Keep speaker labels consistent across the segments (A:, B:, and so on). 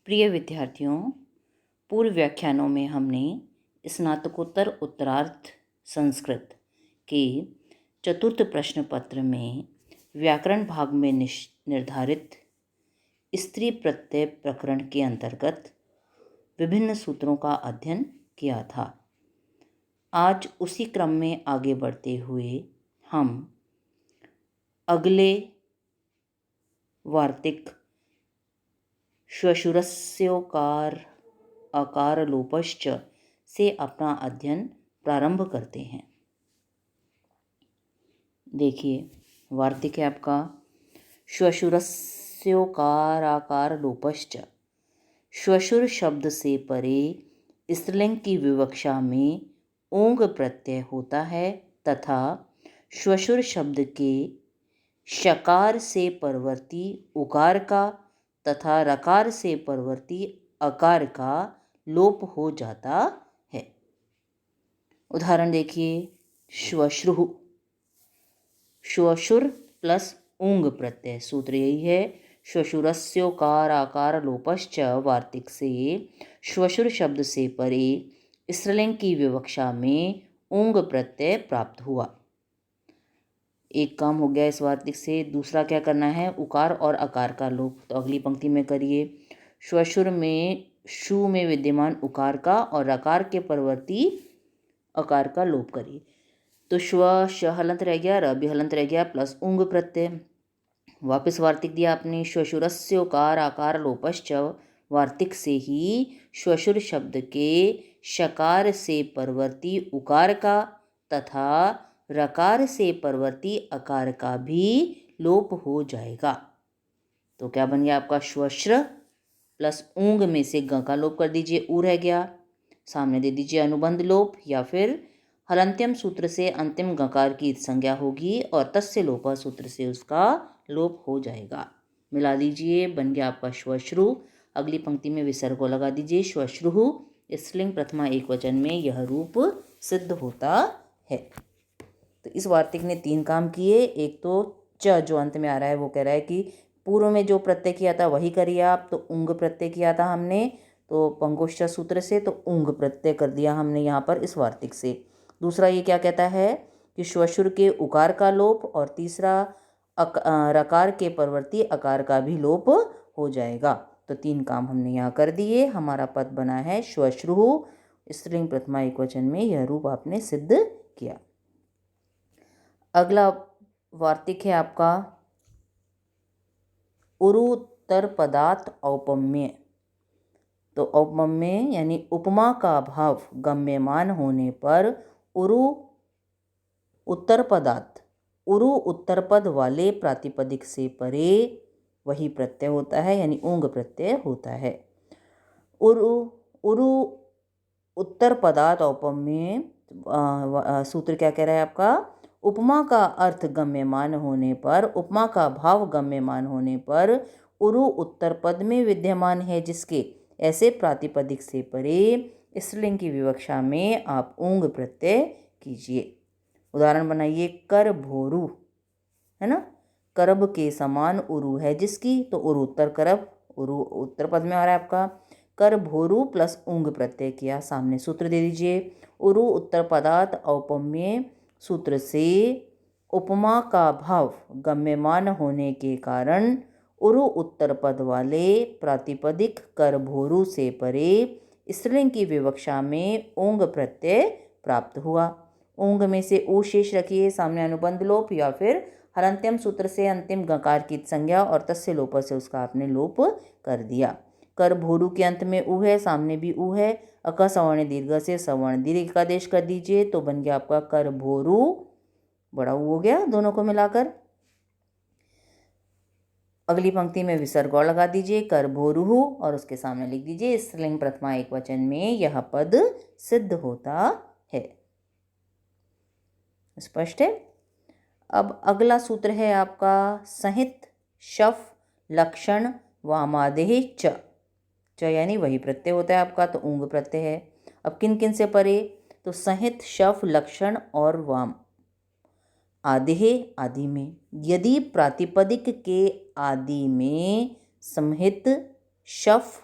A: प्रिय विद्यार्थियों, पूर्व व्याख्यानों में हमने स्नातकोत्तर उत्तरार्ध संस्कृत के चतुर्थ प्रश्न पत्र में व्याकरण भाग में निर्धारित स्त्री प्रत्यय प्रकरण के अंतर्गत विभिन्न सूत्रों का अध्ययन किया था। आज उसी क्रम में आगे बढ़ते हुए हम अगले वार्तिक श्वशुरस्योकार अकार लोपश्च से अपना अध्ययन प्रारंभ करते हैं। देखिए, वार्तिक है आपका श्वशुरस्योकार आकार लोपश्च। श्वशुर शब्द से परे स्त्रीलिंग की विवक्षा में ओंग प्रत्यय होता है तथा श्वशुर शब्द के शकार से परवर्ती उकार का तथा रकार से परवर्ती अकार का लोप हो जाता है। उदाहरण देखिए, श्वश्रु, श्वशुर प्लस ऊंग प्रत्यय, सूत्र यही है। श्वशुरस्योकार आकार लोपश्च वार्तिक से श्वशुर शब्द से परे स्त्रीलिंग की विवक्षा में ऊंग प्रत्यय प्राप्त हुआ। एक काम हो गया इस वार्तिक से। दूसरा क्या करना है? उकार और अकार का लोप। तो अगली पंक्ति में करिए। श्वशुर में शु में विद्यमान उकार का और रकार के परवर्ती अकार का लोप करिए। तो श्व श हलंत रह गया, र भी हलंत रह गया, प्लस उंग प्रत्यय। वापस वार्तिक दिया आपने श्वशुरस्य उकार आकार लोपश्च। वार्तिक से ही श्वशुर शब्द के शकार से परवर्ती उकार का तथा रकार से परवर्ती अकार का भी लोप हो जाएगा। तो क्या बन गया आपका? श्वश्र प्लस ऊंग में से ग का लोप कर दीजिए, ऊ रह गया। सामने दे दीजिए अनुबंध लोप, या फिर हलंत्यम सूत्र से अंतिम गकार की संज्ञा होगी और तस्य लोपा सूत्र से उसका लोप हो जाएगा। मिला दीजिए, बन गया आपका श्वश्रु। अगली पंक्ति में विसर्ग को लगा दीजिए। श्वश्रु स्त्रीलिंग प्रथमा एकवचन में यह रूप सिद्ध होता है। तो इस वार्तिक ने 3 काम किए। एक तो च जो अंत में आ रहा है वो कह रहा है कि पूर्व में जो प्रत्यय किया था वही करिए आप। तो उंग प्रत्यय किया था हमने तो पंगोष्ठ सूत्र से, तो उंग प्रत्यय कर दिया हमने यहाँ पर इस वार्तिक से। दूसरा ये क्या कहता है कि श्वशुर के उकार का लोप, और तीसरा रकार के परवर्ती अकार का भी लोप हो जाएगा। तो 3 काम हमने यहाँ कर दिए। हमारा पद बना है श्वश्रु स्त्रीलिंग प्रथमा एकवचन में यह रूप आपने सिद्ध किया। अगला वार्तिक है आपका उरुत्तर पदार्थ औपम्य। तो औपम्य यानी उपमा का भाव गम्यमान होने पर उरु उत्तर पदार्थ, उरु उत्तर पद वाले प्रातिपदिक से परे वही प्रत्यय होता है, यानी ऊंग प्रत्यय होता है। उरु उत्तर पदार्थ औपम्य सूत्र क्या कह रहा है आपका? उपमा का अर्थ गम्यमान होने पर, उपमा का भाव गम्यमान होने पर उरु उत्तर पद में विद्यमान है जिसके ऐसे प्रातिपदिक से परे स्त्रीलिंग की विवक्षा में आप ऊंग प्रत्यय कीजिए। उदाहरण बनाइए। कर भोरु है ना, करब के समान उरु है जिसकी, तो उरु उत्तर करब, उरु उत्तर पद में आ रहा है आपका। कर भोरु प्लस ऊंग प्रत्यय किया। सामने सूत्र दे दीजिए। उरु उत्तर पदार्थ औपम्य सूत्र से उपमा का भाव गम्यमान होने के कारण उरु उत्तर पद वाले प्रातिपदिक कर भोरु से परे स्त्रीलिंग की विवक्षा में ऊंग प्रत्यय प्राप्त हुआ। ऊंग में से ऊ शेष रखिए, सामने अनुबंध लोप, या फिर हलंत्यम सूत्र से अंतिम गकार की संज्ञा और तस्य लोप से उसका आपने लोप कर दिया। कर भोरु के अंत में ऊ है, सामने भी ऊ है। अक सवर्ण दीर्घ से सवर्ण दीर्घ का आदेश कर दीजिए, तो बन गया आपका कर भोरु, बड़ा ऊ हो गया दोनों को मिलाकर। अगली पंक्ति में विसर्ग और लगा दीजिए, कर भोरु, और उसके सामने लिख दीजिए स्त्रीलिंग प्रथमा एकवचन में यह पद सिद्ध होता है। स्पष्ट है? अब अगला सूत्र है आपका संहित शफ लक्षण वामादेह च। च यानी वही प्रत्यय होता है आपका, तो ऊंग प्रत्यय है। अब किन किन से परे? तो संहित शफ लक्षण और वाम। आदेह आदि में, यदि प्रातिपदिक के आदि में संहित शफ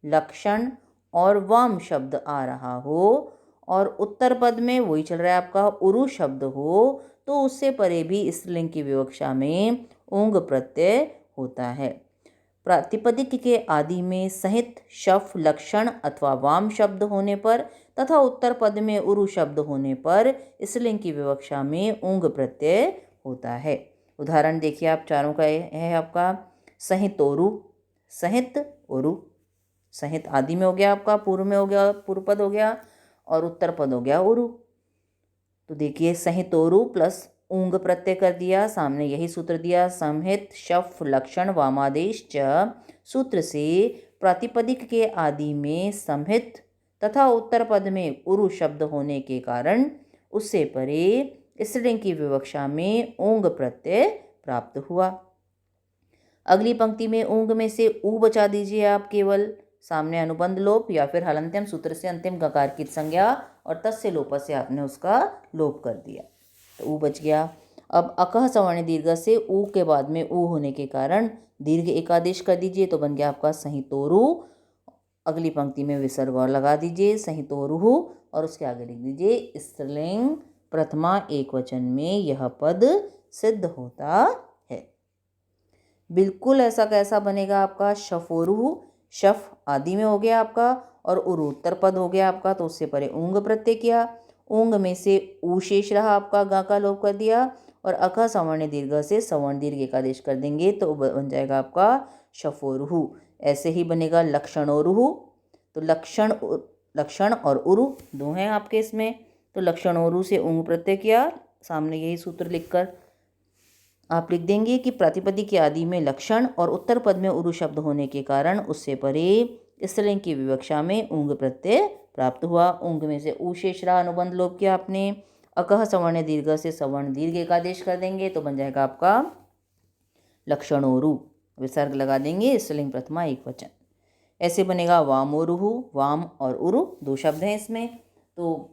A: लक्षण और वाम शब्द आ रहा हो और उत्तर पद में वही चल रहा है आपका उरु शब्द हो, तो उससे परे भी स्त्रीलिंग की विवक्षा में ऊंग प्रत्यय होता है। प्रातिपदिक के आदि में सहित शफ लक्षण अथवा वाम शब्द होने पर तथा उत्तर पद में उरु शब्द होने पर स्त्रीलिंग की विवक्षा में ऊंग प्रत्यय होता है। उदाहरण देखिए आप, चारों का है आपका सहितोरु, सहित उरु। सहित आदि में हो गया आपका, पूर्व में हो गया, पूर्व पद हो गया, और उत्तर पद हो गया उरु। तो देखिए सहितोरु प्लस ऊंग प्रत्यय कर दिया, सामने यही सूत्र दिया, संहित शफ लक्षण वामादेश च। सूत्र से प्रातिपदिक के आदि में संहित तथा उत्तर पद में उरु शब्द होने के कारण उससे परे स्त्रीलिंग की विवक्षा में ऊंग प्रत्यय प्राप्त हुआ। अगली पंक्ति में ऊंग में से ऊ बचा दीजिए आप केवल, सामने अनुबंध लोप या फिर हलंत्यम सूत्र से अंतिम गकार की संज्ञा और तस्य लोप से आपने उसका लोप कर दिया, तो ऊ बच गया। अब अकह सवर्ण दीर्घ से ऊ के बाद में ऊ होने के कारण दीर्घ एकादेश कर दीजिए, तो बन गया आपका सहितोरु। अगली पंक्ति में विसर्ग और लगा दीजिए सहितोरुहु, और उसके आगे लिख दीजिए स्त्रीलिंग प्रथमा एकवचन में यह पद सिद्ध होता है। बिल्कुल ऐसा कैसा बनेगा आपका शफोरुहु, शफ आदि में हो गया आपका और उरु उत्तर पद हो गया आपका, तो उससे परे ऊंग प्रत्यय किया, ऊंग में से ऊ शेष रहा आपका, गा का लोप कर दिया और अकह सवर्ण दीर्घ से सवर्ण दीर्घ एकादेश कर देंगे, तो बन जाएगा आपका शफोरुहु। ऐसे ही बनेगा लक्षणोरुहु, तो लक्षण और उरु दो हैं आपके इसमें, तो लक्षणोरु से ऊंग प्रत्यय किया, सामने यही सूत्र लिखकर आप लिख देंगे कि प्रातिपदिक के आदि में लक्षण और उत्तर पद में उरु शब्द होने के कारण उससे परे स्त्रीलिंग की विवक्षा में ऊंग प्रत्यय प्राप्त हुआ। ऊंग में से ऊ शेष रहा, अनुबंध लोप किया आपने, अकह सवर्ण दीर्घ से सवर्ण दीर्घ एकादेश कर देंगे, तो बन जाएगा आपका लक्षणोरु, विसर्ग लगा देंगे, स्त्रीलिंग प्रथमा एकवचन। ऐसे बनेगा वामोरुहु, वाम और उरु दो शब्द हैं इसमें, तो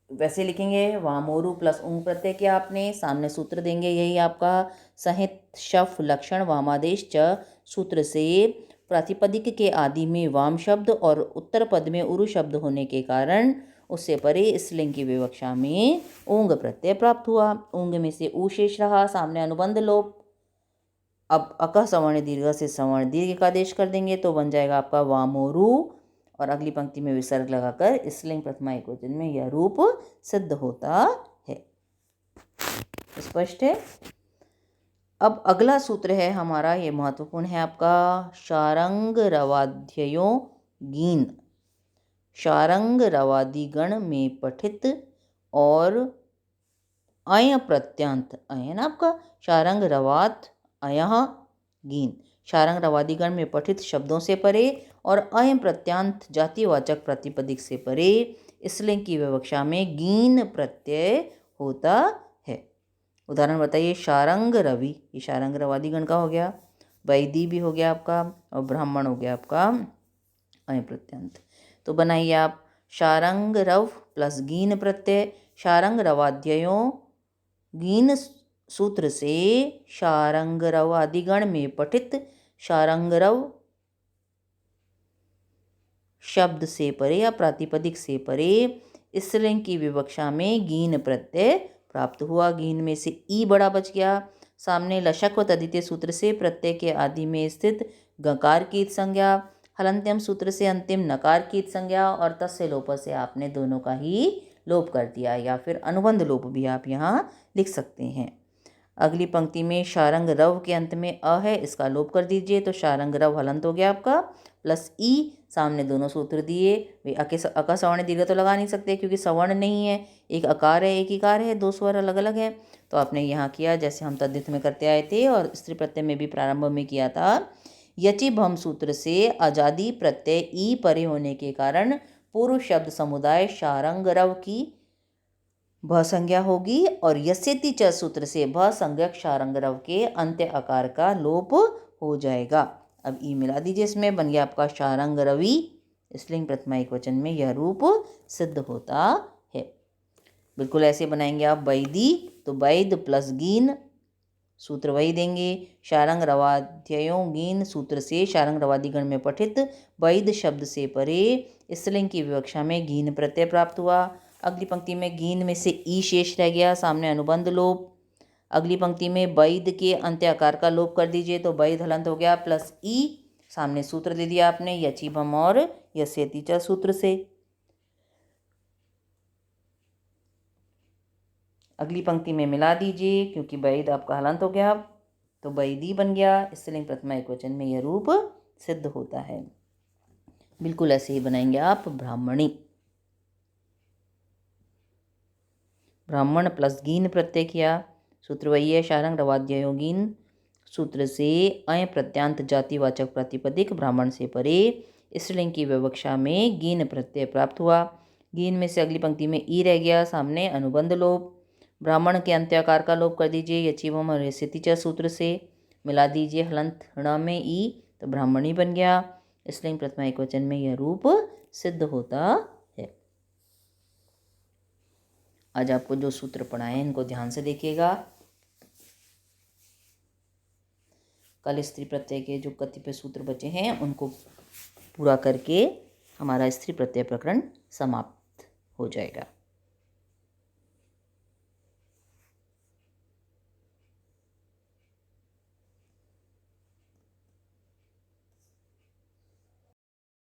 A: वैसे लिखेंगे वामोरु प्लस ऊंग प्रत्यय किया आपने, सामने सूत्र देंगे यही आपका सहित शफ लक्षण वामादेश च। सूत्र से प्रातिपदिक के आदि में वाम शब्द और उत्तर पद में उरु शब्द होने के कारण उससे परे स्त्रीलिंग की विवक्षा में ऊंग प्रत्यय प्राप्त हुआ। ऊंग में से ऊ शेष रहा, सामने अनुबंध लोप, अब अकह सवर्ण दीर्घ से सवर्ण दीर्घ का आदेश कर देंगे, तो बन जाएगा आपका वामोरु, और अगली पंक्ति में विसर्ग लगाकर स्त्रीलिंग प्रथमा एकवचन में यह रूप सिद्ध होता है। स्पष्ट है। अब अगला सूत्र है हमारा, ये महत्वपूर्ण है आपका, शारंग रवाध्ययों गीन। शारंग रवादि गण में पठित और अय प्रत्यांत, अय है ना आपका, शारंग रवात अयः गीन, शारंग रवादि गण में पठित शब्दों से परे और अय प्रत्यांत जातिवाचक प्रातिपदिक से परे स्त्रीलिंग की विवक्षा में गीन प्रत्यय होता है। उदाहरण बताइए, शारंग रवि, ये शारंग रवादि गण का हो गया, वैदी भी हो गया आपका, और ब्राह्मण हो गया आपका अय प्रत्यांत। तो बनाइए आप शारंग रव प्लस गीन प्रत्यय, शारंग रवाध्ययों गीन सूत्र से शारंग रव आदि गण में पठित शारंग रव शब्द से परे या प्रातिपदिक से परे स्त्रीलिंग की विवक्षा में गीन प्रत्यय प्राप्त हुआ। गीन में से ई बड़ा बच गया, सामने लशक व तदितीय सूत्र से प्रत्यय के आदि में स्थित गकार की संज्ञा, हलंत्यम सूत्र से अंतिम नकार की संज्ञा और तस्य लोप से आपने दोनों का ही लोप कर दिया, या फिर अनुबंध लोप भी आप यहाँ लिख सकते हैं। अगली पंक्ति में शारंग रव के अंत में अ है, इसका लोप कर दीजिए, तो शारंग रव हलंत हो गया आपका, प्लस ई, सामने दोनों सूत्र दिए। वे अका सवर्ण दीर्घ तो लगा नहीं सकते क्योंकि सवर्ण नहीं है, एक अकार है एक इकार है, दो स्वर अलग अलग हैं, तो आपने यहाँ किया जैसे हम तद्धित में करते आए थे और स्त्री प्रत्यय में भी प्रारंभ में किया था। यचि भम सूत्र से आजादी प्रत्यय ई परे होने के कारण पूर्व शब्द समुदाय शारंग रव की भ संज्ञा होगी, और यस्यति च सूत्र से भ संज्ञक शारंग रव के अंत्य आकार का लोप हो जाएगा। अब ई मिला दीजिए, इसमें बन गया आपका शारंग रवि, स्त्रीलिंग प्रथमा एकवचन में यह रूप सिद्ध होता है। बिल्कुल ऐसे बनाएंगे आप वैदी, तो वैद प्लस गीन सूत्र वही देंगे। शारंग रवाध्ययों गीन सूत्र से शारंग रवादी गण में पठित वैद शब्द से परे स्त्रीलिंग की विवक्षा में गीन प्रत्यय प्राप्त हुआ। अगली पंक्ति में गीन में से ई शेष रह गया, सामने अनुबंध लोप। अगली पंक्ति में वैद के अंत्याकार का लोप कर दीजिए तो वैद हलंत हो गया प्लस ई, सामने सूत्र दे दिया आपने यचिभम और यस्यति च सूत्र से। अगली पंक्ति में मिला दीजिए क्योंकि वैद आपका हलंत हो गया तो वैदी बन गया। स्त्रीलिंग प्रथमा एकवचन में यह रूप सिद्ध होता है। बिल्कुल ऐसे ही बनाएंगे आप ब्राह्मणी। ब्राह्मण प्लस गीन प्रत्यय किया, सूत्र वही है शारंग रवाध्ययो गीन सूत्र से अय प्रत्यांत जातिवाचक प्रातिपदिक ब्राह्मण से परे स्त्रीलिंग की विवक्षा में गीन प्रत्यय प्राप्त हुआ। गीन में से अगली पंक्ति में ई रह गया, सामने अनुबंध लोप। ब्राह्मण के अंत्याकार का लोप कर दीजिए यचिभम और यस्यति च सूत्र से। मिला दीजिए हलंत ण में ई तो ब्राह्मणी बन गया। स्त्रीलिंग प्रथमा एकवचन में यह रूप सिद्ध होता है। आज आपको जो सूत्र पढ़ाए इनको ध्यान से देखिएगा। कल स्त्री प्रत्यय के जो कतिपय सूत्र बचे हैं उनको पूरा करके हमारा स्त्री प्रत्यय प्रकरण समाप्त हो जाएगा।